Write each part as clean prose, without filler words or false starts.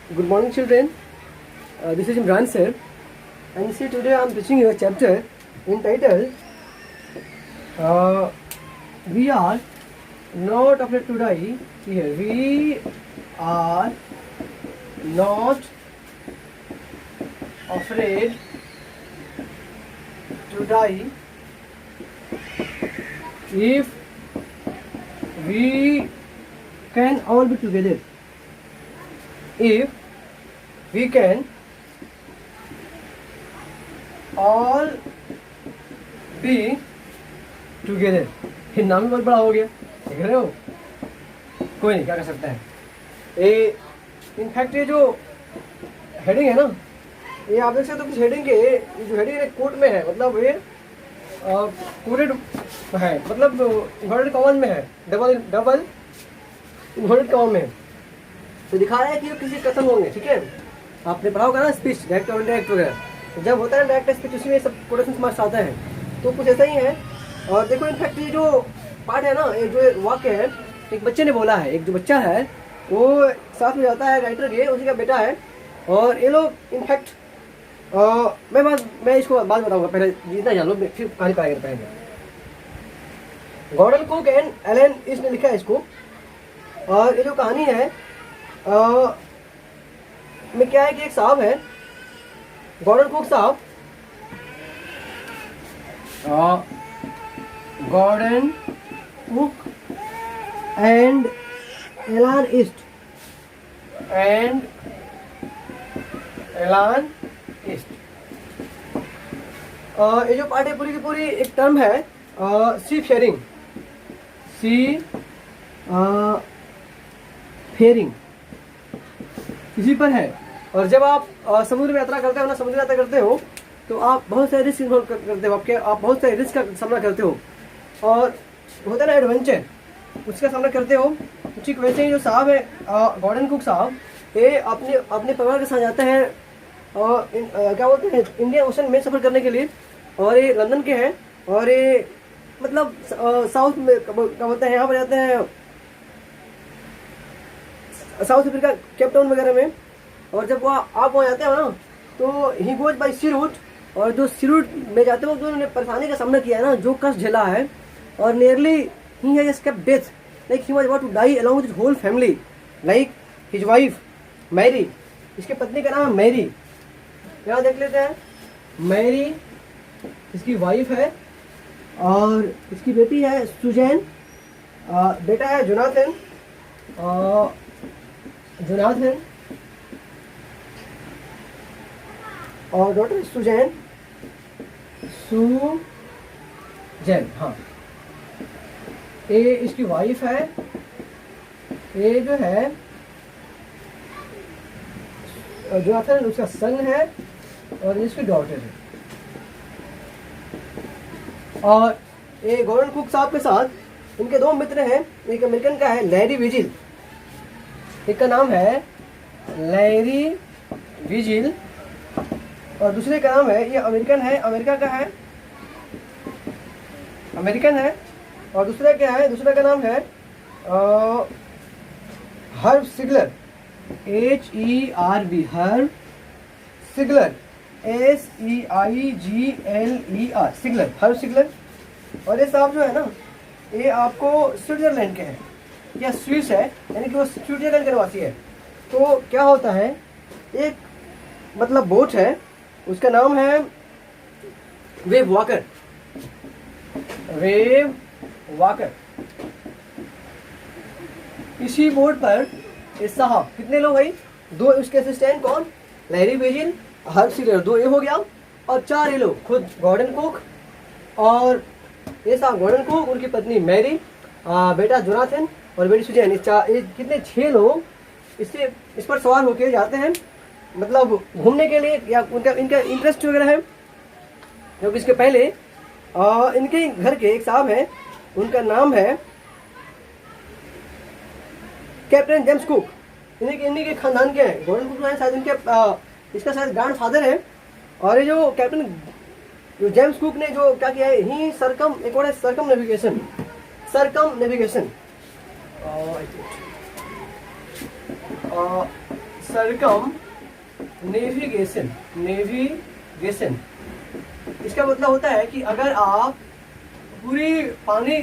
Good morning, children. This is Imran sir, and see today I am teaching you a chapter entitled "We are not afraid to die." Here, we are not afraid to die if we can all be together. If we can all be together. ये नाम भी बहुत बड़ा हो गया, देख रहे हो? कोई नहीं, क्या कर सकता है ये। इनफैक्ट ये जो हेडिंग है ना, ये आप देख सकते हो कुछ हेडिंग के, ये जो हेडिंग है कोट में है, मतलब ये कोटेड है, मतलब इन्वर्टेड कॉमन में है, डबल इन्वर्टेड कॉमन में है। तो दिखा रहा है कि ये किसी कथन होंगे, ठीक है? आपने पढ़ा होगा ना स्पीच, डायरेक्ट और इनडायरेक्ट वगैरह। तो जब होता है डायरेक्ट स्पीच, उसी में सब कोटेशन मार्क्स आता है, तो कुछ ऐसा ही है। और देखो इनफैक्ट ये जो पार्ट है ना, ये जो वाक्य है, एक बच्चे ने बोला है, एक जो बच्चा है वो साथ में जाता है राइटर के, उसी का बेटा है। और ये लोग इनफैक्ट मैं इसको बात बताऊंगा, पहले जितना जान लो फिर कहानी पर आगे पढ़ेंगे। गॉर्डन कुक एंड एलन इसने लिखा है इसको। और ये जो कहानी है में क्या है कि एक साहब है, गॉर्डन कुक साहब, गॉर्डन कुक एंड एलान ईस्ट ये जो पार्ट है पूरी की पूरी एक टर्म है सी फेयरिंग, इसी पर है। और जब आप समुद्र में यात्रा करते हो ना, समुद्र यात्रा करते हो तो आप बहुत सारे रिस्क करते हो, आप बहुत सारे रिस्क का सामना करते हो, और होता है ना एडवेंचर, उसका सामना करते हो। ठीक वैसे ही जो साहब है गॉर्डन कुक साहब, ये अपने परिवार के साथ जाते हैं क्या बोलते हैं इंडियन ओशन में सफ़र करने के लिए। और ये लंदन के हैं, और ये मतलब साउथ में क्या बोलते हैं, यहाँ पर जाते हैं साउथ अफ्रीका, केप टाउन वगैरह में। और जब आप वहाँ जाते हो ना, तो ही गोज बाई सी रूट, और जो सी रूट में जाते हो जो उन्होंने परेशानी का सामना किया है ना, जो कष्ट झेला है, और nearly he has escaped death, like he was about to die along with his whole family, like his wife Mary, इसके पत्नी का नाम है मैरी। यहाँ देख लेते हैं, मैरी इसकी वाइफ है, और इसकी बेटी है सुजैन, बेटा है जोनाथन, और डॉटर सुजैन, हाँ, ये इसकी वाइफ है, ये जो है जोनाथन उसका सन है, और इसकी डॉटर है। और ये गॉर्डन कुक साहब के साथ इनके दो मित्र हैं, एक अमेरिकन का है लैरी विजिल, एक का नाम है लैरी विजिल, और दूसरे का नाम है, ये अमेरिकन है, अमेरिका का है, अमेरिकन है। और दूसरा क्या है, दूसरा का नाम है Herb Seigler, HERB, Herb Seigler, SEIGLER, Seigler, Herb Seigler. और ये साहब जो है ना, ये आपको स्विट्जरलैंड के हैं या स्विस है, यानी कि वो स्विट्जरलैंड के निवासी है। तो क्या होता है, एक मतलब बोट है, उसका नाम है वेव वॉकर, इसी बोट पर इस साहब कितने लोग भाई, दो उसके असिस्टेंट, कौन, लैरी विजिल, हर्ब सिगलर, दो ये हो गया, और चार ये लोग, खुद गॉर्डन कुक, और ये साहब गॉर्डन कुक, उनकी पत्नी मैरी, बेटा जोनाथन और बेटी सुजैन, ये कितने 6 लोग इस पर सवार होकर जाते हैं, मतलब घूमने के लिए, या इनका इंटरेस्ट वगैरह है। क्योंकि इसके पहले इनके घर के एक साहब हैं, उनका नाम है कैप्टन जेम्स कुक, इन्हीं के खानदान के हैं। गॉर्डन कुक शायद इनके इसका शायद ग्रैंड फादर है। और ये जो कैप्टन जो जेम्स कुक ने जो क्या किया है, ही एक और सरकम नेविगेशन सरकम नेविगेशन, नेविगेशन इसका मतलब होता है कि अगर आप पूरी पानी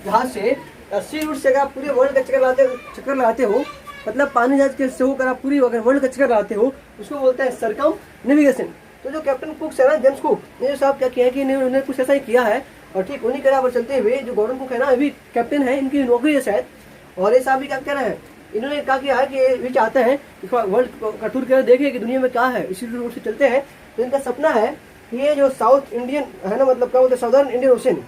जहाज से 80 रूट से अगर आप पूरे वर्ल्ड का चक्कर लगाते हो, मतलब पानी जहाज के से होकर आप पूरी अगर वर्ल्ड का चक्कर लगाते हो, उसको बोलते हैं सरकम नेविगेशन। तो जो कैप्टन कुक है ना, जेम्स कुक, ये जो साहब क्या किया है कि उन्होंने कुछ ऐसा ही किया है। और ठीक उन्हीं के राह पर चलते हुए जो गॉर्डन कुक है ना, अभी कैप्टन है, इनकी नौकरी है शायद। और ये साहब भी क्या कह रहे हैं, इन्होंने क्या किया है कि ये चाहते हैं वर्ल्ड का टूर कर देखे कि दुनिया में क्या है, इसी रूट से चलते हैं। तो इनका सपना है कि ये जो साउथ इंडियन है ना, मतलब क्या बोलते हैं साउदर्न इंडियन ओशन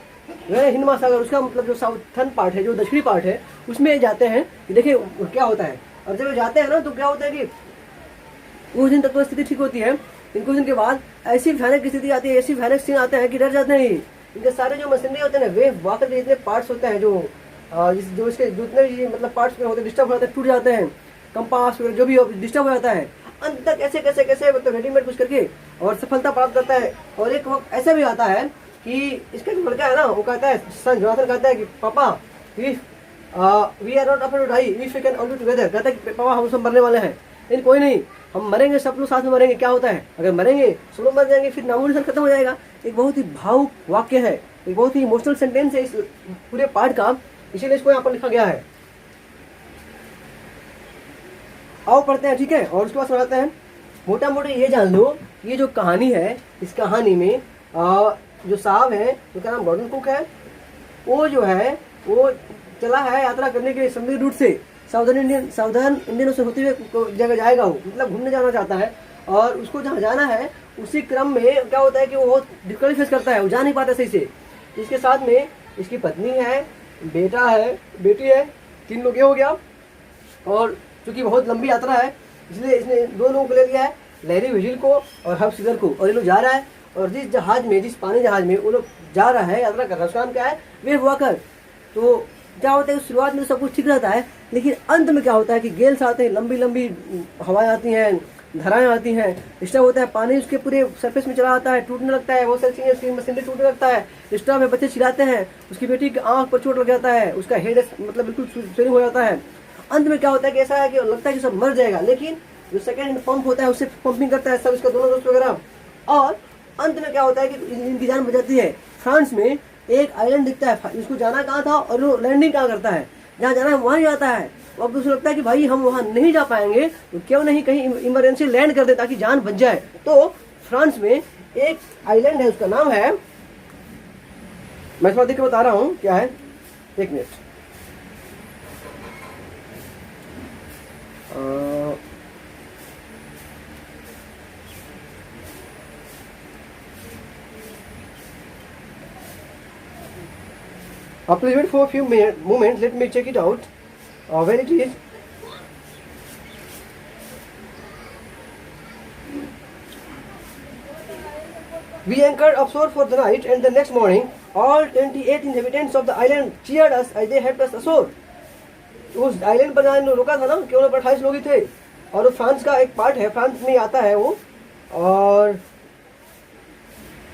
हिंद महासागर, उसका मतलब जो साउथर्न पार्ट है, जो दक्षिणी पार्ट है, उसमें जाते हैं कि देखिए क्या होता है। और जब जाते हैं ना तो क्या होता है कि कुछ दिन तक तो स्थिति ठीक होती है, लेकिन कुछ दिन के बाद ऐसी भयानक स्थिति आती है, ऐसी भयानक सीन आते हैं कि डर जाते हैं। इनके सारे जो मशीनरी होते हैं, वेव वाकर के जितने पार्ट्स होते हैं, जो इसके जितने भी मतलब पार्ट्स होते हैं डिस्टर्ब हो जाते हैं, टूट जाते हैं, कंपास वगैरह जो भी डिस्टर्ब हो जाता है। अंत तक ऐसे कैसे मतलब रेडीमेड कुछ करके और सफलता प्राप्त करता है। और एक वक्त ऐसा भी आता है कि इसका जो लड़का है ना, वो कहता है, सन जोनाथन कहता है कि पापा we are not afraid to die if we can all be together. कहता है कि पापा हम सब मरने वाले हैं, लेकिन कोई नहीं, हम मरेंगे, सब लोग साथ में मरेंगे। क्या होता है अगर मरेंगे, सब लोग मर जाएंगे, फिर नामो निशान खत्म हो जाएगा। एक बहुत ही भावुक वाक्य है, एक बहुत ही इमोशनल सेंटेंस है इस पूरे पार्ट का, इसीलिए इसको यहाँ पर लिखा गया है। आओ पढ़ते हैं, ठीक है। और उसके बाद सुनाते हैं। मोटा मोटी ये जान लो, ये जो कहानी है, इस कहानी में जो साहब है, उनका नाम गॉर्डन कुक है, वो जो है वो चला है यात्रा करने के लिए समुद्री रूट से साउदर्न इंडियन से होते हुए जगह जाएगा। वो मतलब घूमने जाना चाहता है, और उसको जहाँ जाना है उसी क्रम में क्या होता है कि वो बहुत डिफिकल्टी फेस करता है, वो जा नहीं पाता सही से। इसके साथ में इसकी पत्नी है, बेटा है, बेटी है, 3 लोग ये हो गया। और चूंकि बहुत लंबी यात्रा है, इसलिए इसने 2 लोगों को ले लिया है, लैरी विजिल को और हब सीजर को। और ये लोग जा रहा है, और जिस जहाज में, जिस पानी जहाज में वो लोग जा रहा है, यात्रा कर रहा है, उसका नाम क्या है, वेव वाकर। तो क्या होता है, शुरुआत में तो सब कुछ ठीक रहता है, लेकिन अंत में क्या होता है कि गेल्स आते हैं, लंबी लंबी हवाएं आती हैं, धाराएं आती हैं, डिस्टर्ब होता है, पानी उसके पूरे सरफेस में चला आता है, टूटने लगता है, बहुत सारी चीजें, उसकी मशीनरी टूटने लगता है, डिस्टर्ब है, बच्चे चिल्लाते हैं, उसकी बेटी की आंख पर चोट लग जाता है, उसका हेड मतलब बिल्कुल स्वेलिंग हो जाता है। अंत में क्या होता है कि ऐसा है कि लगता है कि सब मर जाएगा, लेकिन जो सेकेंड हैंड पंप होता है उससे पंपिंग करता है सब, इसका दोनों दोस्त वगैरह। और अंत में क्या होता है कि इनकी जान बच जाती है। फ्रांस में एक आइलैंड दिखता है, इसको जाना कहाँ था और वो लैंडिंग कहाँ करता है, जहाँ जाना है वहाँ ही आता है। अब उसको लगता है कि भाई हम वहाँ नहीं जा पाएंगे, तो क्यों नहीं कहीं इमरजेंसी लैंड कर दे ताकि जान बच जाए। तो फ्रांस में एक आइलैंड है, उसका नाम है, मैं इसमें देख के बता रहा हूँ क्या है, एक minute. Please wait for a few moments. Let me check it out. Where it is. We anchored offshore for the night, and the next morning, all 28 inhabitants of the island cheered us as they helped us ashore. उस island पर जहाँ रोका था ना, केवल 28 लोग ही थे, और वो फ्रांस का एक पार्ट है, फ्रांस में आता है वो। और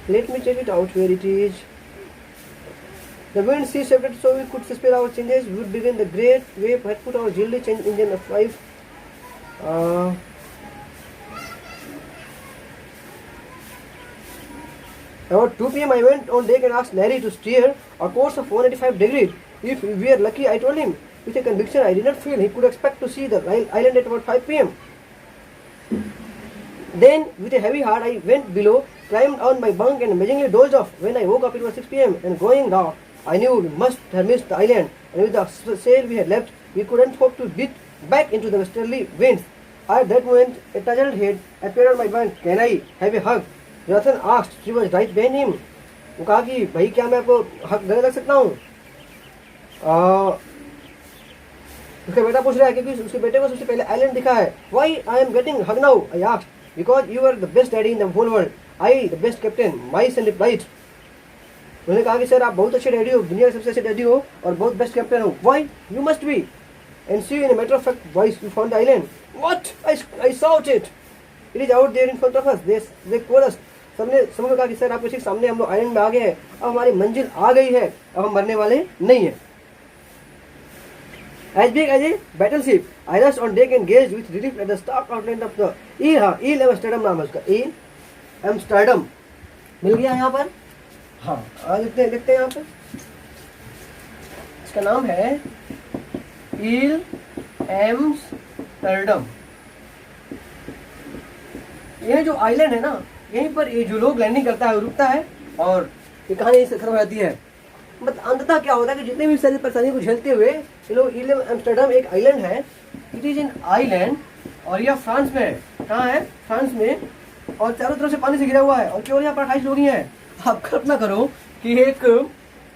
let me check it out where it is. The wind ceased separated so we could spare our changes. We would begin the great wave had put our gilded change engine of 5. About 2 p.m. I went on deck and asked Larry to steer a course of 185 degrees. If we were lucky, I told him, with a conviction I did not feel he could expect to see the island at about 5 p.m. Then, with a heavy heart, I went below, climbed on my bunk and amazingly dozed off. When I woke up, it was 6 p.m. and going down, I knew we must have missed the island, and with the sail we had left, we couldn't hope to beat back into the westerly winds. At that moment, a tousled head appeared on my bunk. Can I have a hug? Jonathan asked. She was right behind him. वो कहा कि भाई क्या मैं आपको हक गले लग सकता हूँ? उसका बेटा पूछ रहा है क्योंकि उसके बेटे को सबसे पहले आइलैंड दिखा है. Why I am getting hug now? I asked. Because you are the best daddy in the whole world. I the best captain. My son replied. उन्होंने कहा कि सर आप बहुत अच्छे डैडी हो, दुनिया के सबसे अच्छे डैडी हो और बहुत बेस्ट कैप्टन हो. Why? You must be. And see, in a matter of fact voice, you found the island. What? I shouted. It is out there in front of us. They chorused. सबने कहा कि sir आपके ठीक सामने हम लोग island में आ गए हैं, अब हमारी मंजिल आ गई है, अब हम मरने वाले नहीं हैं. As big as a battleship, I rushed on deck and gazed with relief at the stark outline of the ईल, हाँ ईल एम्स्टर्डम नाम है उसका, ईल एम्स्टर्डम मिल गया यहाँ पर। हाँ आज देखते हैं यहाँ पर, इसका नाम है ईल एम्स्टर्डम। ये जो आइलैंड है ना, यहीं पर ये जो लोग लैंडिंग करता है रुकता है और ये कहानी खत्म हो जाती है। मतलब अंततः क्या होता है कि जितने भी सारी परेशानी को झेलते हुए ये लोग, ईल एम्स्टर्डम एक आइलैंड है, इट इज इन आइलैंड और यह फ्रांस में है। कहाँ है? फ्रांस में, और चारों तरफ से पानी से घिरा हुआ है और केवल यहाँ पर 28 लोग ही हैं। आप कल्पना करो कि एक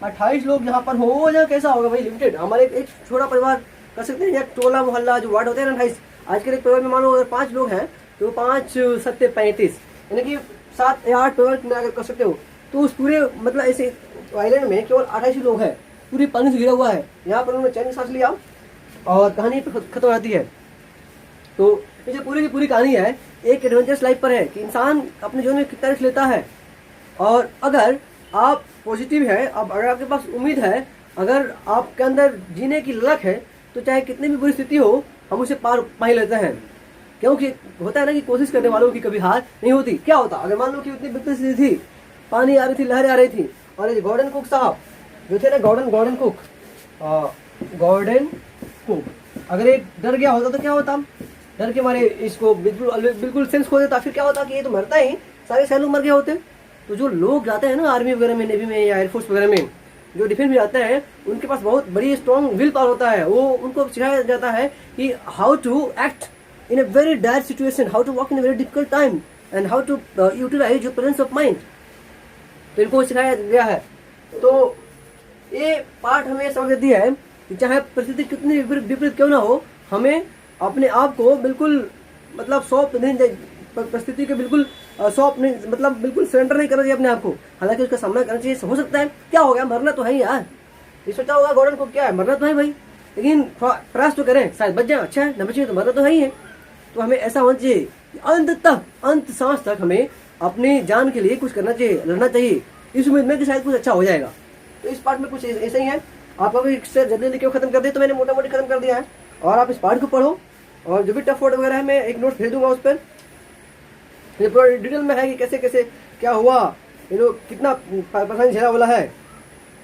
28 लोग यहाँ पर हो या कैसा होगा भाई, लिमिटेड। हमारे एक छोटा परिवार कर सकते हैं, या टोला मोहल्ला जो वार्ड होते हैं ना 28, आजकल एक परिवार में मान लो अगर 5 लोग हैं तो 5 7 35, यानी कि 7 या 8 परिवार में अगर कर सकते हो तो उस पूरे मतलब ऐसे आइलैंड में केवल 28 लोग हैं, पूरी पानी से घिरा हुआ है। यहाँ पर उन्होंने चैन की सांस लिया और कहानी खत्म हो जाती है। तो ये जो पूरी की पूरी कहानी है एक एडवेंचरस लाइफ पर है कि इंसान अपने जीवन में कितना रिस्क लेता है, और अगर आप पॉजिटिव है, अब अगर आपके पास उम्मीद है, अगर आपके अंदर जीने की ललक है, तो चाहे कितनी भी बुरी स्थिति हो हम उसे पार पा ही लेते हैं। क्योंकि होता है ना कि कोशिश करने वालों की कभी हार नहीं होती। क्या होता अगर मान लो कि उतनी विपरीत स्थिति थी, पानी आ रही थी, लहरें आ रही थी, और ये गॉर्डन कुक साहब जो थे ना, गॉर्डन कुक अगर एक डर गया होता तो क्या होता, डर के मारे इसको बिल्कुल सेंस खो देता, फिर क्या होता कि ये तो मरता ही, सारे सैनिक मर गए होते। तो जो लोग जाते हैं ना आर्मी वगैरह में, नेवी में या एयरफोर्स वगैरह में, जो डिफेंस में जाते हैं, उनके पास बहुत बड़ी स्ट्रॉन्ग विल पावर होता है। वो उनको सिखाया जाता है कि how to act in a very dire situation, how to walk in a very difficult time, and how to utilise your presence of mind. तो इनको सिखाया गया है। तो ये पार्ट हमें समझ देती है कि चाहे परिस्थिति कितनी विपरीत क्यों ना हो, हमें अपने आप को बिल्कुल मतलब सौंप नहीं, परिस्थिति के बिल्कुल सौंप नहीं, मतलब बिल्कुल सरेंडर नहीं करना चाहिए अपने आप को। हालांकि उसका सामना करना चाहिए। हो सकता है क्या हो गया, मरना तो है ही यार, ये सोचा होगा गॉर्डन को क्या है, मरना तो है भाई, लेकिन प्रयास तो करें, शायद बच जाए, अच्छा है, न बचे तो मरना तो है ही है। तो हमें ऐसा होना चाहिए अंत सांस तक हमें अपनी जान के लिए कुछ करना चाहिए, लड़ना चाहिए, इस उम्मीद में कि शायद कुछ अच्छा हो जाएगा। तो इस पार्ट में कुछ ऐसा ही है। आपको भी इससे जल्दी लिखे खत्म कर दिया, तो मैंने मोटा मोटी खत्म कर दिया है। और आप इस पार्ट को पढ़ो, और जो भी टफ वर्ड वगैरह है मैं एक नोट भेज दूंगा उस पर, ये पूरा डिटेल में है कि कैसे कैसे क्या हुआ, ये लोग कितना परेशानी झेला वाला है।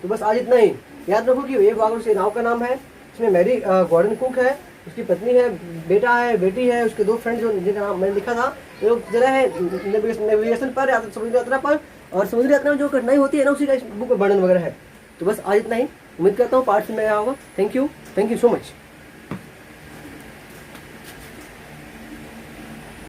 तो बस आज इतना ही। याद रखो कि ये वागुर से नाव का नाम है, इसमें मैरी गॉर्डन कुक है, उसकी पत्नी है, बेटा है, बेटी है, उसके 2 फ्रेंड जो जिनका नाम मैंने लिखा था, ये लोग जरा है नेविगेशन पर या समुद्री यात्रा पर, और समुद्री यात्रा में जो कठिनाई होती है ना उसी का इस बुक में वर्णन वगैरह है। तो बस आज इतना ही। उम्मीद करता हूँ पार्ट में आया होगा। Thank you so much.